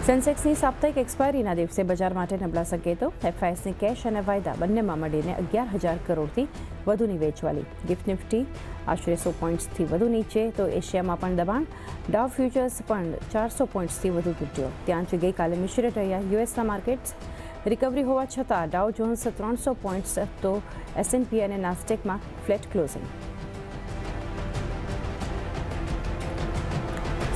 સેન્સેક્સની સાપ્તાહિક એક્સપાયરીના દિવસે બજાર માટે નબળા સંકેતો. એફઆઈએસની કેશ અને વાયદા બંનેમાં મળીને 11,000 કરોડથી વધુની વેચવાલી. ગિફ્ટ નિફ્ટી આશરે 100 પોઈન્ટ્સથી વધુ નીચે, તો એશિયામાં પણ દબાણ. ડાઉ ફ્યુચર્સ પણ 400 પોઈન્ટ્સથી વધુ તૂટ્યો. ત્યાંથી ગઈકાલે મિશ્રિત રહ્યા યુએસના માર્કેટ્સ. રિકવરી હોવા છતાં ડાઉ જોન્સ 300 પોઈન્ટ્સ, તો એસએનપી અને નાસ્ટેકમાં ફ્લેટ ક્લોઝિંગ.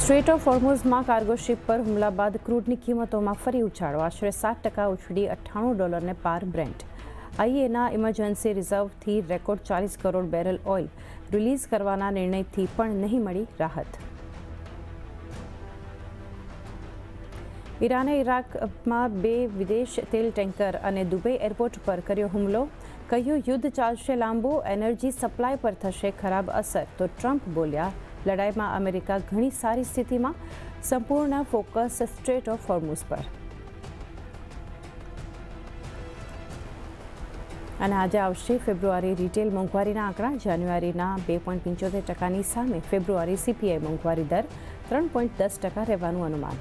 સ્ટ્રેટ ઓફ હોર્મુઝમાં કાર્ગો શિપ પર હુમલા બાદ ક્રૂડની કિંમતોમાં ફરી ઉછાળો. આશરે 7% ઉછળી $98 પાર બ્રેન્ટ. આઈએના ઇમરજન્સી રિઝર્વથી record 40 crore barrel oil release કરવાના નિર્ણયથી પણ નહીં મળી રાહત. ઈરાને ઇરાકમાં 2 વિદેશ તેલ ટેન્કર અને દુબઈ એરપોર્ટ પર કર્યો હુમલો. કહ્યું યુદ્ધ ચાલશે લાંબુ, એનર્જી સપ્લાય પર થશે ખરાબ અસર. તો ટ્રમ્પ બોલ્યા લડાઈમાં અમેરિકા ઘણી સારી સ્થિતિમાં, સંપૂર્ણ ફોકસ સ્ટ્રેટ ઓફ હોર્મુઝ પર. અને આજે આવશે ફેબ્રુઆરી રિટેલ મોંઘવારીના આંકડા. જાન્યુઆરીના 2.75% સામે ફેબ્રુઆરી સીપીઆઈ મોંઘવારી દર 3.10% રહેવાનું અનુમાન.